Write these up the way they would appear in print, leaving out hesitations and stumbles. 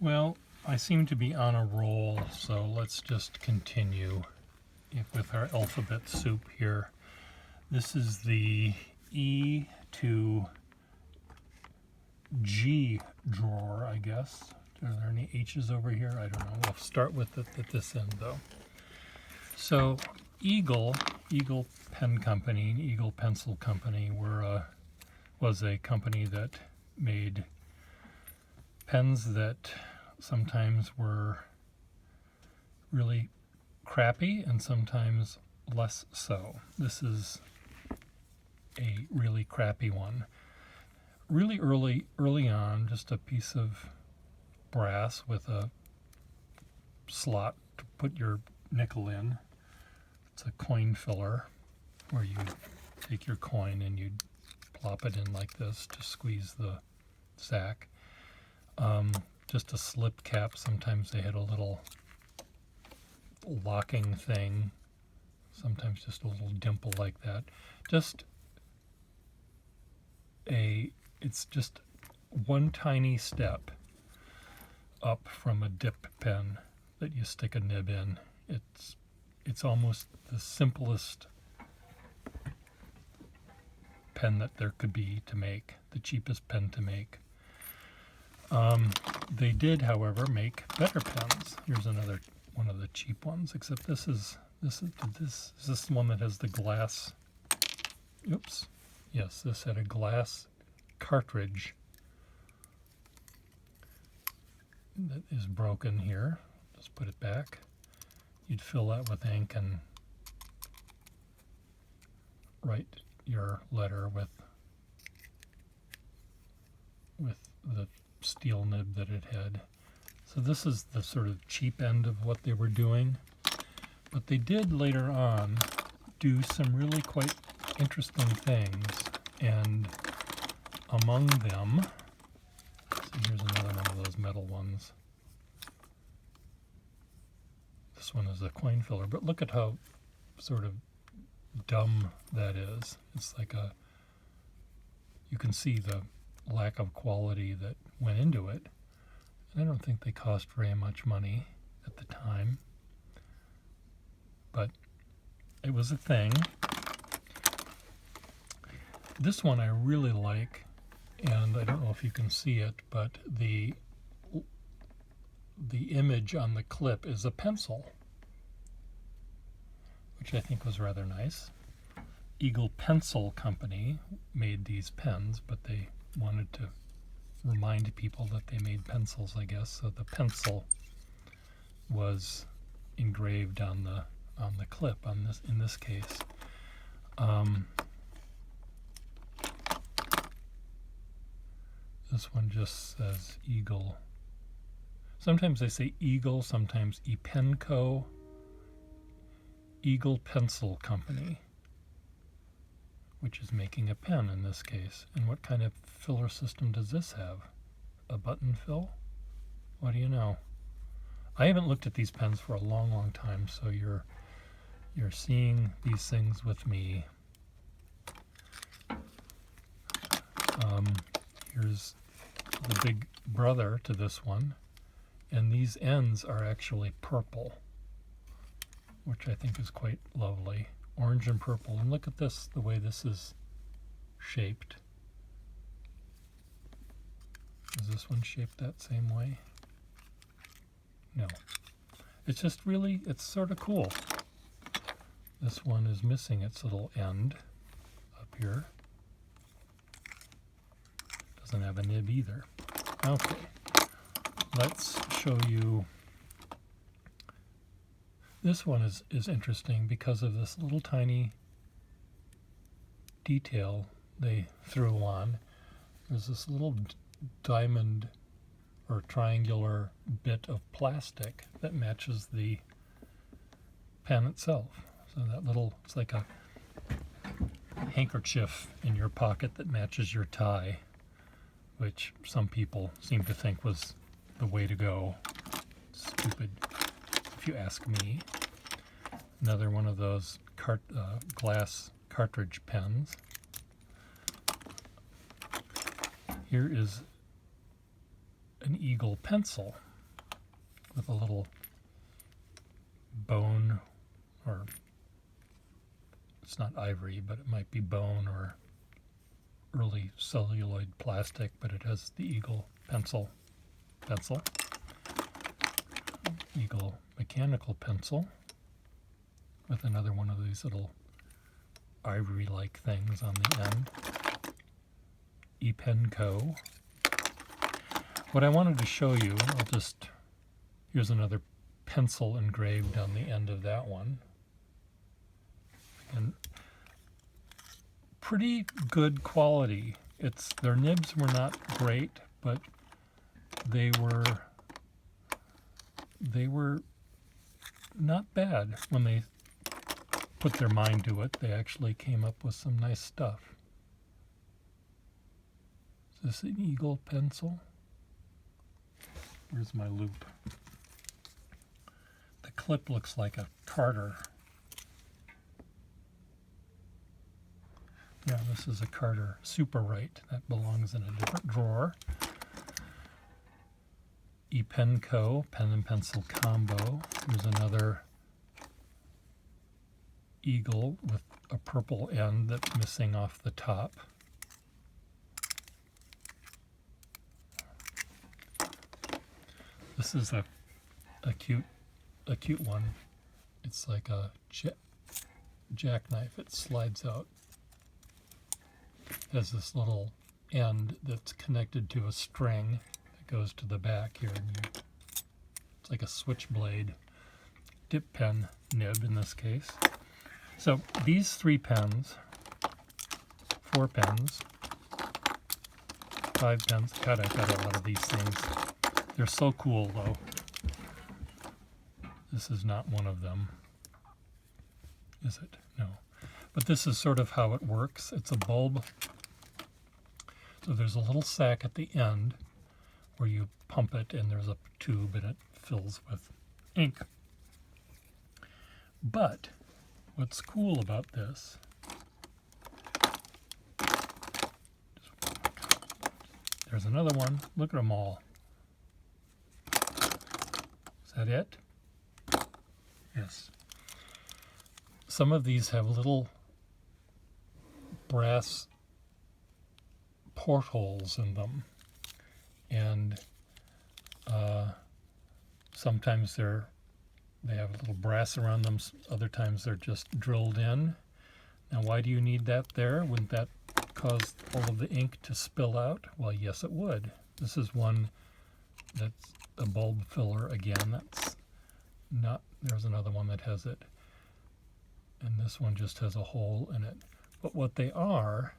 Well, I seem to be on a roll, so let's just continue with our alphabet soup here. This is the E to G drawer, I guess. Are there any H's over here? I don't know. We'll start with it at this end, though. So Eagle Pen Company, Eagle Pencil Company, was a company that made pens that sometimes were really crappy and sometimes less so. This is a really crappy one. Really early on, just a piece of brass with a slot to put your nickel in. It's a coin filler where you take your coin and you plop it in like this to squeeze the sack. Just a slip cap. Sometimes they had a little locking thing. Sometimes just a little dimple like that. It's just one tiny step up from a dip pen that you stick a nib in. It's almost the simplest pen that there could be to make, the cheapest pen to make. They did, however, make better pens. Here's another one of the cheap ones, except this is the one that has the glass. Oops. Yes, this had a glass cartridge that is broken here. Just put it back. You'd fill that with ink and write your letter with the steel nib that it had. So this is the sort of cheap end of what they were doing. But they did later on do some really quite interesting things, and among them, so here's another one of those metal ones. This one is a coin filler, but look at how sort of dumb that is. It's like you can see the lack of quality that went into it. And I don't think they cost very much money at the time, but it was a thing. This one I really like, and I don't know if you can see it, but the image on the clip is a pencil, which I think was rather nice. Eagle Pencil Company made these pens, but they wanted to remind people that they made pencils, I guess. So the pencil was engraved on the clip in this case. This one just says Eagle. Sometimes they say Eagle, sometimes Epenco. Eagle Pencil Company, which is making a pen in this case. And what kind of filler system does this have? A button fill? What do you know? I haven't looked at these pens for a long time, so you're seeing these things with me. Here's the big brother to this one, and these ends are actually purple, which I think is quite lovely. Orange and purple. And look at this, the way this is shaped. Is this one shaped that same way? No. It's just really, it's sort of cool. This one is missing its little end up here. Doesn't have a nib either. Okay, let's show you. This one is interesting because of this little tiny detail they threw on. There's this little diamond or triangular bit of plastic that matches the pen itself. So that little, it's like a handkerchief in your pocket that matches your tie, which some people seem to think was the way to go. Stupid, if you ask me. Another one of those glass cartridge pens. Here is an Eagle pencil. with a little bone, or it's not ivory, but it might be bone or early celluloid plastic, but it has the Eagle pencil, Eagle mechanical pencil with another one of these little ivory-like things on the end. ePen Co. What I wanted to show you, here's another pencil engraved on the end of that one. And pretty good quality. Their nibs were not great, but they were not bad when they put their mind to it. They actually came up with some nice stuff. Is this an Eagle pencil? Where's my loop? The clip looks like a Carter. Yeah, this is a Carter Super Right. That belongs in a different drawer. ePen Co. Pen and pencil combo. Here's another Eagle with a purple end that's missing off the top. This is a cute one. It's like a jackknife. It slides out. It has this little end that's connected to a string that goes to the back here. It's like a switchblade dip pen nib in this case. So these 3 pens, 4 pens, 5 pens. God, I've got a lot of these things. They're so cool, though. This is not one of them, is it? No. But this is sort of how it works. It's a bulb. So there's a little sack at the end where you pump it, and there's a tube, and it fills with ink. But what's cool about this, there's another one. Look at them all. Is that it? Yes. Some of these have little brass portholes in them, and sometimes they have a little brass around them. Other times they're just drilled in. Now, why do you need that there? Wouldn't that cause all of the ink to spill out? Well, yes, it would. This is one that's a bulb filler again. That's not. There's another one that has it, and this one just has a hole in it. But what they are,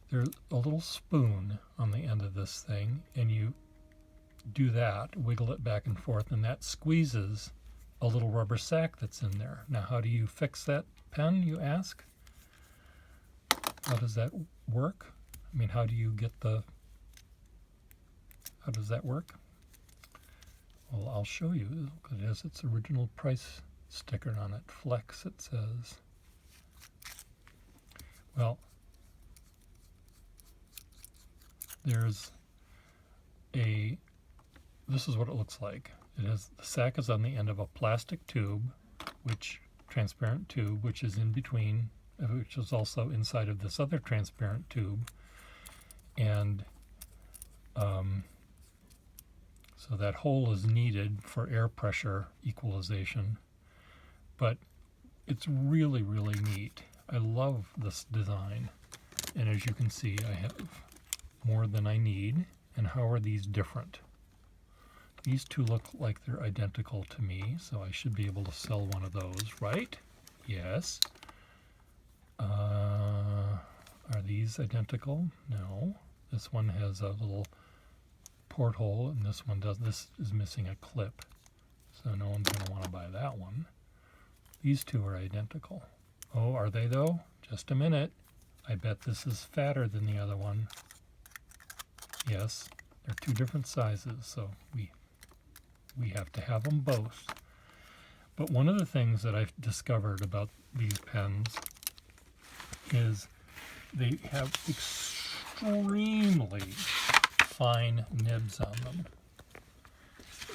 there's a little spoon on the end of this thing, and you do that, wiggle it back and forth, and that squeezes a little rubber sack that's in there. Now, how do you fix that pen, you ask? How does that work? I mean, how does that work? Well, I'll show you. It has its original price sticker on it. Flex, it says. Well, this is what it looks like. The sack is on the end of a plastic tube, transparent tube, which is in between, which is also inside of this other transparent tube. And so that hole is needed for air pressure equalization, but it's really, really neat. I love this design, and as you can see, I have more than I need. And how are these different? These two look like they're identical to me, so I should be able to sell one of those, right? Yes. Are these identical? No. This one has a little porthole, and this one does. This is missing a clip, so no one's going to want to buy that one. These two are identical. Oh, are they though? Just a minute. I bet this is fatter than the other one. Yes, they're 2 different sizes, so we have to have them both. But one of the things that I've discovered about these pens is they have extremely fine nibs on them.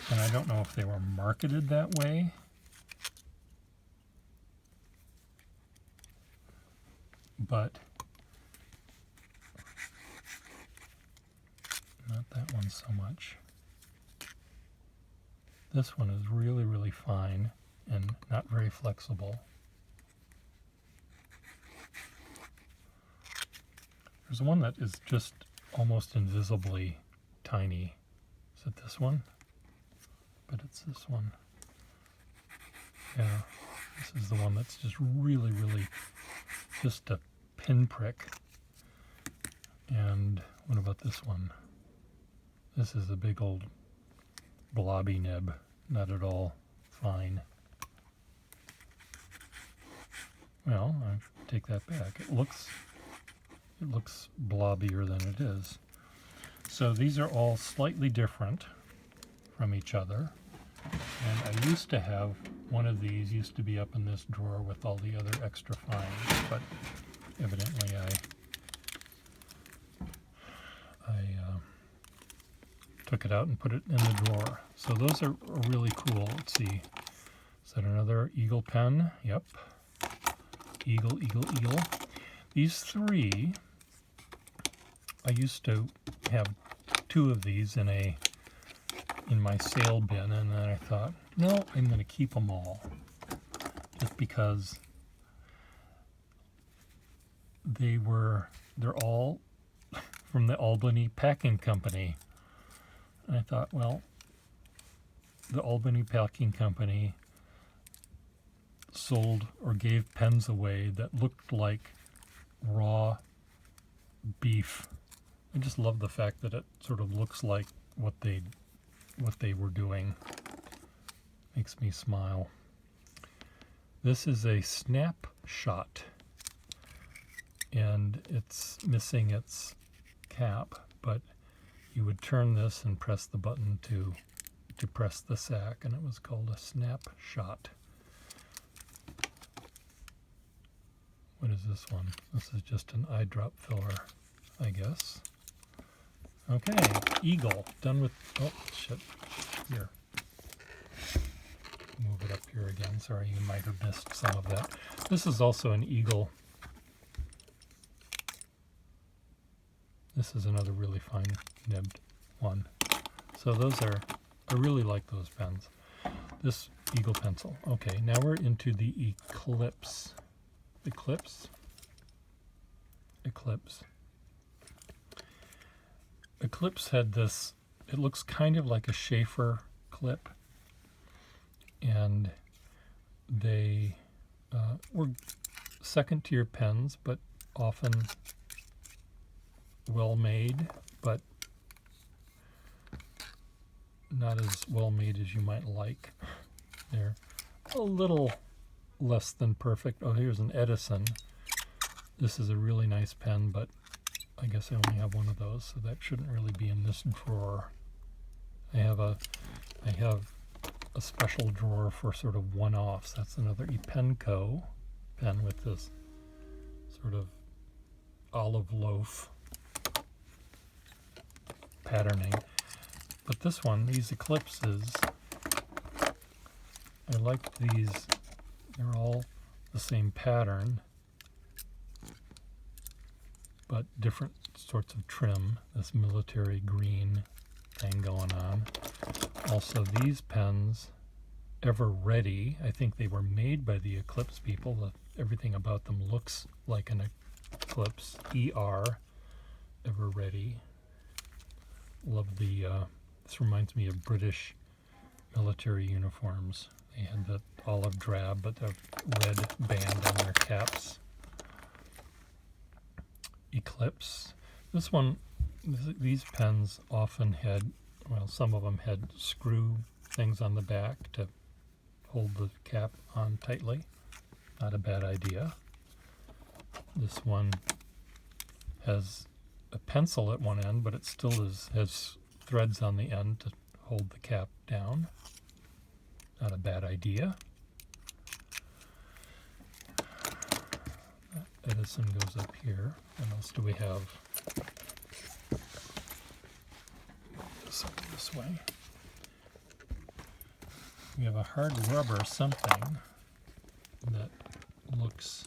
And I don't know if they were marketed that way. But not that one so much. This one is really, really fine and not very flexible. There's one that is just almost invisibly tiny. Is it this one? But it's this one. Yeah, this is the one that's just really, really just a pinprick. And what about this one? This is a big old blobby nib, not at all fine. Well, I take that back. It looks blobbier than it is. So these are all slightly different from each other. And I used to have one of these, used to be up in this drawer with all the other extra fines, but evidently I took it out and put it in the drawer. So those are really cool. Let's see. Is that another Eagle pen? Yep. Eagle, Eagle, Eagle. These three, I used to have two of these in my sale bin, and then I thought, no, I'm going to keep them all. Just because they're all from the Albany Packing Company. And I thought, well, the Albany Packing Company sold or gave pens away that looked like raw beef. I just love the fact that it sort of looks like what they were doing. Makes me smile. This is a snapshot, and it's missing its cap, but you would turn this and press the button to press the sack, and it was called a snapshot. What is this one? This is just an eyedrop filler, I guess. Okay, Eagle. Done with, oh, shit. Here. Move it up here again. Sorry, you might have missed some of that. This is also an Eagle. This is another really fine nibbed one. So those are, I really like those pens. This Eagle pencil. Okay, now we're into the Eclipse. Eclipse. Eclipse had this, it looks kind of like a Schaefer clip, and they were second-tier pens, but often well-made, but not as well-made as you might like. They're a little less than perfect. Oh, here's an Edison. This is a really nice pen, but I guess I only have one of those, so that shouldn't really be in this drawer. I have a special drawer for sort of one-offs. That's another Epenco pen with this sort of olive loaf patterning. But this one, these Eclipses, I like these. They're all the same pattern, but different sorts of trim. This military green thing going on. Also, these pens, Ever Ready, I think they were made by the Eclipse people. Everything about them looks like an Eclipse. ER, Ever Ready. Love the, this reminds me of British military uniforms. They had the olive drab, but the red band on their caps. Eclipse. This one, these pens often had, well, some of them had screw things on the back to hold the cap on tightly. Not a bad idea. This one has a pencil at one end, but it still has threads on the end to hold the cap down. Not a bad idea. Edison goes up here. What else do we have? This way. we have a hard rubber something that looks,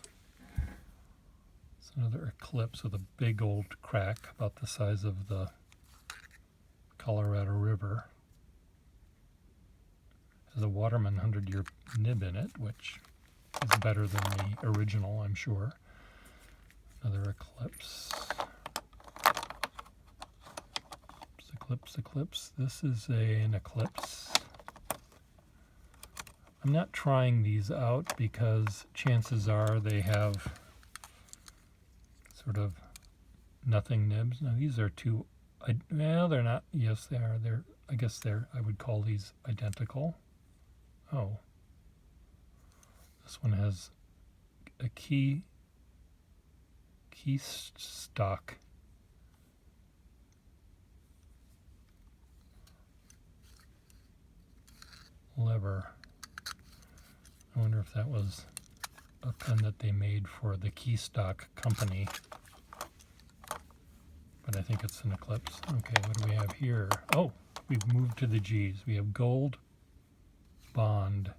it's another Eclipse with a big old crack about the size of the Colorado River. It has a Waterman 100-year nib in it, which is better than the original, I'm sure. Another Eclipse. Eclipse. This is an Eclipse. I'm not trying these out because chances are they have sort of nothing nibs. Now these are two, well, they're not, yes they are. I guess I would call these identical. Oh. This one has a key stock. Lever. I wonder if that was a pen that they made for the Keystock company. But I think it's an Eclipse. Okay, what do we have here? Oh, we've moved to the G's. We have Gold Bond.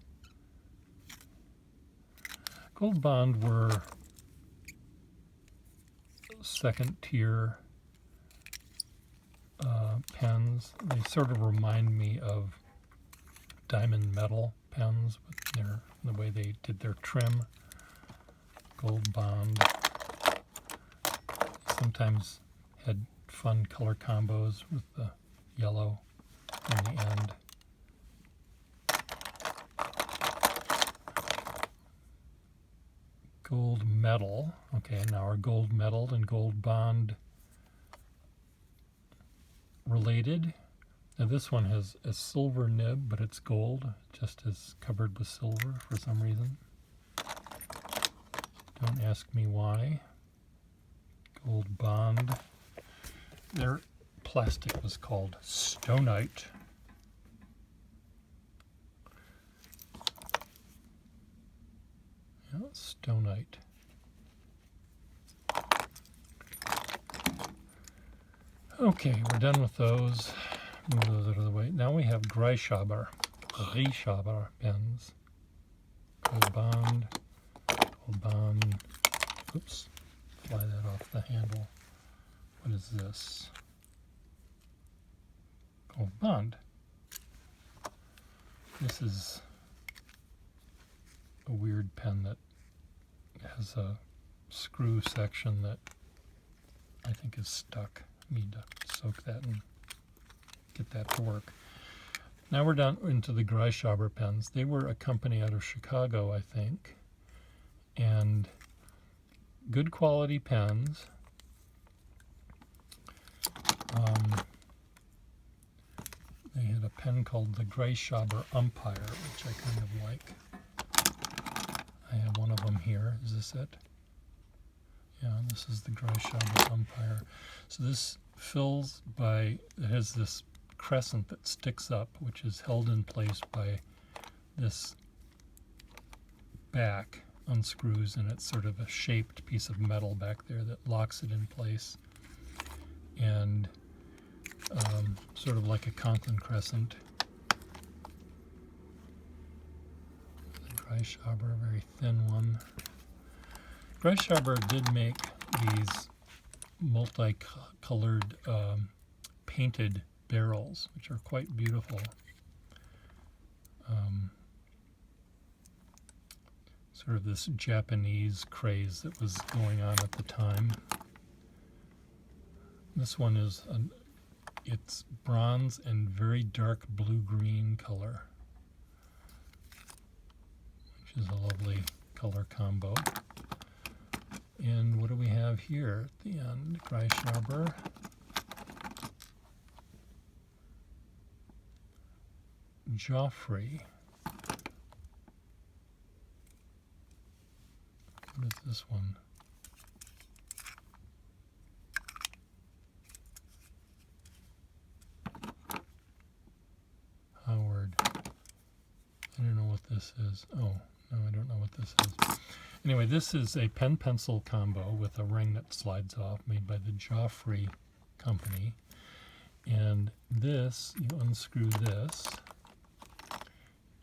Gold Bond were second tier pens. They sort of remind me of diamond metal pens with the way they did their trim. Gold Bond. Sometimes had fun color combos with the yellow in the end. Gold medal. Okay, now our gold medal and Gold Bond related. Now this one has a silver nib, but it's gold, just as covered with silver for some reason. Don't ask me why. Gold Bond. Their plastic was called Stonite. Yeah, Stonite. Okay, we're done with those. Move those out of the way. Now we have Greischhaber pens. Gold Bond. Oops, fly that off the handle. What is this? Gold Bond. This is a weird pen that has a screw section that I think is stuck. Need to soak that and get that to work. Now we're down into the Greischhaber pens. They were a company out of Chicago, I think, and good quality pens. They had a pen called the Greischhaber Umpire, which I kind of like. I have one of them here. Is this it? Yeah, this is the Greischhaber Umpire. So this fills by, it has this crescent that sticks up, which is held in place by this back, unscrews, and it's sort of a shaped piece of metal back there that locks it in place. And sort of like a Conklin crescent. The Greischhaber, a very thin one. Greischhaber did make these multicolored painted barrels, which are quite beautiful. Sort of this Japanese craze that was going on at the time. This one is it's bronze and very dark blue-green color, which is a lovely color combo. And what do we have here at the end? Greischhaber. Joffrey. What is this one? Howard. I don't know what this is. Oh, no, I don't know what this is. Anyway, this is a pen-pencil combo with a ring that slides off, made by the Joffrey company. And this, you unscrew this,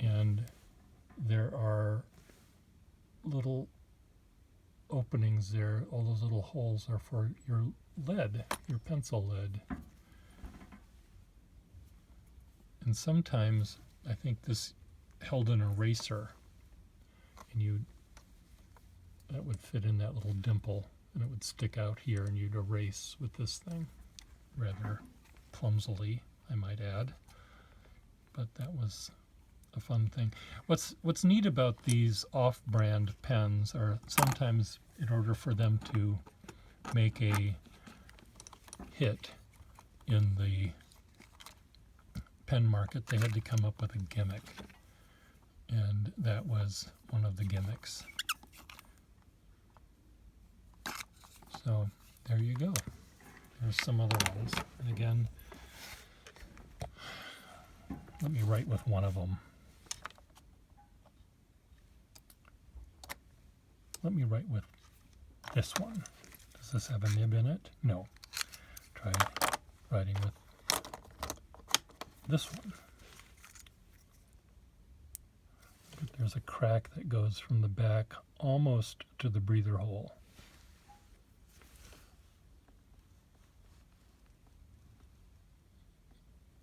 and there are little openings there. All those little holes are for your lead, your pencil lead. And sometimes I think this held an eraser, and that would fit in that little dimple, and it would stick out here, and you'd erase with this thing, rather clumsily, I might add. But that was a fun thing. What's neat about these off-brand pens are sometimes, in order for them to make a hit in the pen market, they had to come up with a gimmick, and that was one of the gimmicks. So there you go. There's some other ones. And again, let me write with one of them. Let me write with this one. Does this have a nib in it? No. Try writing with this one. But there's a crack that goes from the back almost to the breather hole.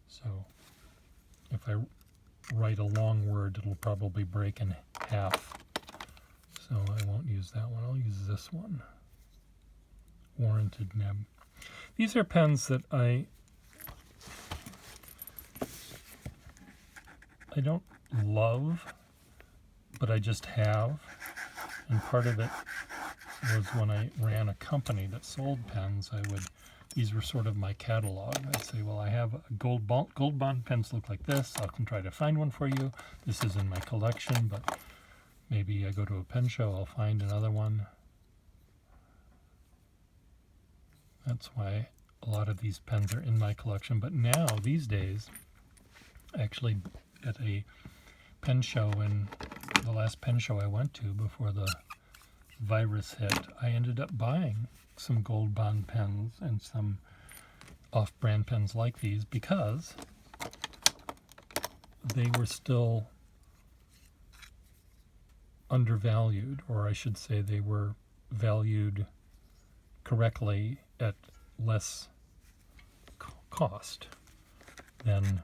So if I write a long word, it'll probably break in half. So I won't use that one. I'll use this one. Warranted nib. These are pens that I don't love, but I just have. And part of it was when I ran a company that sold pens, these were sort of my catalog. I'd say, well, I have a gold bond pens look like this. I can try to find one for you. This is in my collection, but maybe I go to a pen show, I'll find another one. That's why a lot of these pens are in my collection. But now, these days, actually at a pen show, in the last pen show I went to before the virus hit, I ended up buying some gold bond pens and some off-brand pens like these because they were still undervalued, or I should say they were valued correctly at less cost than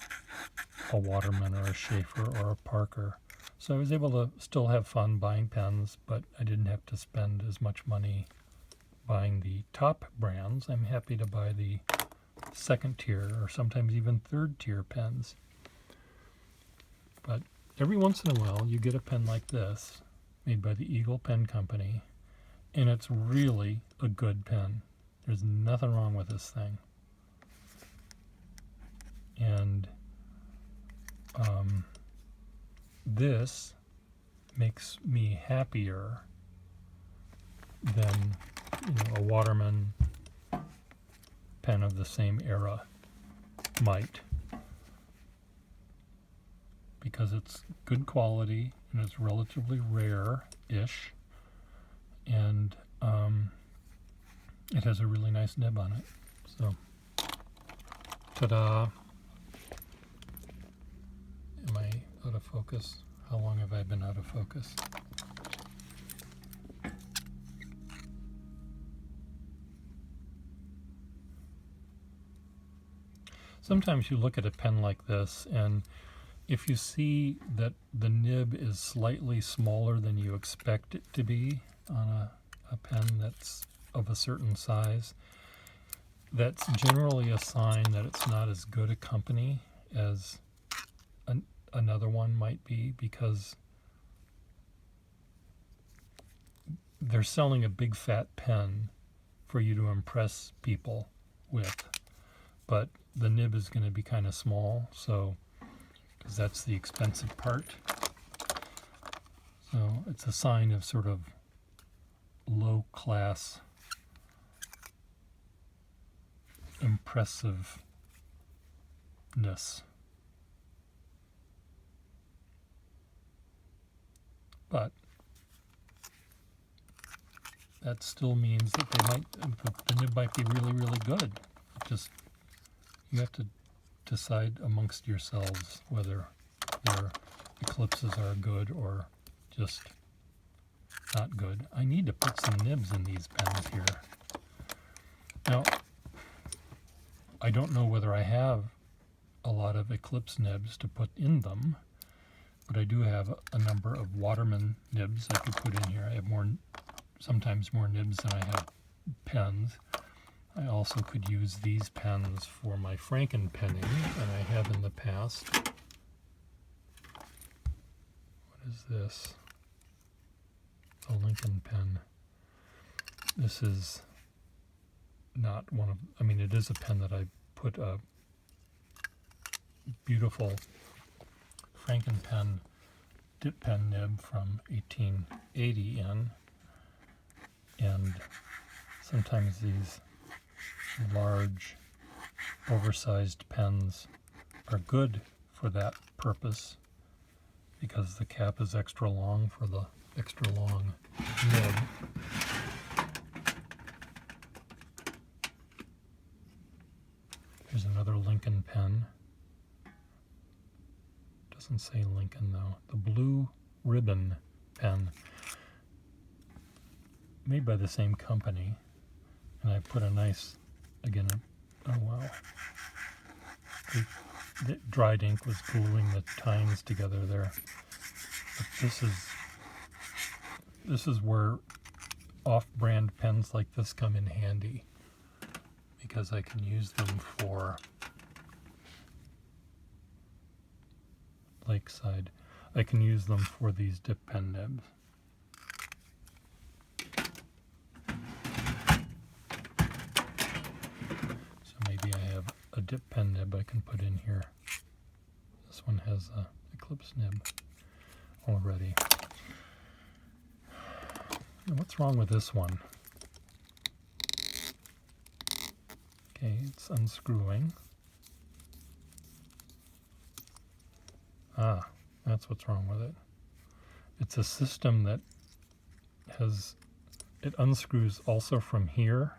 a Waterman or a Schaefer or a Parker. So I was able to still have fun buying pens, but I didn't have to spend as much money buying the top brands. I'm happy to buy the second tier or sometimes even third tier pens. But every once in a while you get a pen like this made by the Eagle Pen Company, and it's really a good pen. There's nothing wrong with this thing. And this makes me happier than a Waterman pen of the same era might, because it's good quality and it's relatively rare-ish, and it has a really nice nib on it. So, ta-da! Am I out of focus? How long have I been out of focus? Sometimes you look at a pen like this, and if you see that the nib is slightly smaller than you expect it to be on a pen that's of a certain size, that's generally a sign that it's not as good a company as another one might be, because they're selling a big fat pen for you to impress people with, but the nib is going to be kind of small, so because that's the expensive part. So it's a sign of sort of low class impressiveness. But that still means that the nib might be really, really good. Just, you have to decide amongst yourselves whether they're eclipses are good or just not good. I need to put some nibs in these pens here. Now, I don't know whether I have a lot of eclipse nibs to put in them, but I do have a number of Waterman nibs I could put in here. I have sometimes more nibs than I have pens. I also could use these pens for my Franken penning, and I have in the past. What is this? A Lincoln pen. This is not one of, I mean, it is a pen that I put a beautiful Franken pen dip pen nib from 1880 in, and sometimes these large oversized pens are good for that purpose because the cap is extra long for the extra long nib. Here's another Lincoln pen. Doesn't say Lincoln though. The Blue Ribbon pen, made by the same company, and I put a nice, again, oh wow, the dried ink was gluing the tines together there. But this is where off-brand pens like this come in handy, because I can use them for Lakeside. I can use them for these dip pen nibs. So maybe I have a dip pen nib I can put in here. This one has a eclipse nib already. Now, what's wrong with this one? Okay, it's unscrewing. Ah, that's what's wrong with it. It's a system that it unscrews also from here,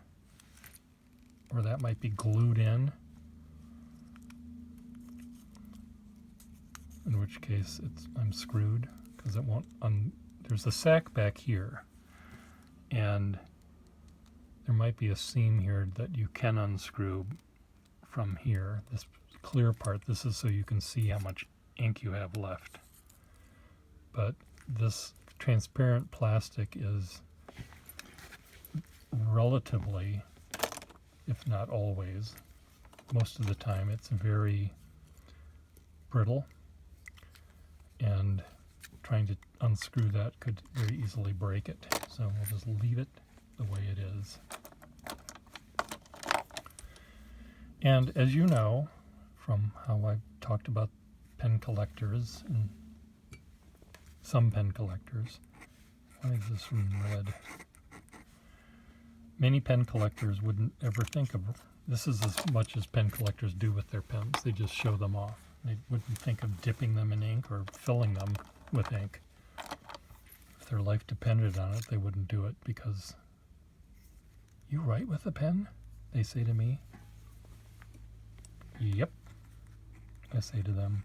or that might be glued in which case I'm screwed because it won't, there's a sack back here, and there might be a seam here that you can unscrew from here. This clear part, this is so you can see how much ink you have left. But this transparent plastic is relatively, if not always, most of the time, it's very brittle, and trying to unscrew that could very easily break it. So we'll just leave it the way it is. And as you know from how I've talked about pen collectors and some pen collectors, why is this one red? Many pen collectors wouldn't ever think of this is as much as pen collectors do with their pens. They just show them off. They wouldn't think of dipping them in ink or filling them with ink. If their life depended on it, they wouldn't do it because, "You write with a pen?" they say to me. Yep, I say to them.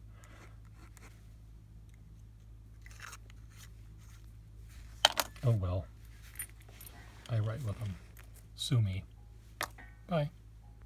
Oh well, I write with them. Sue me. Bye.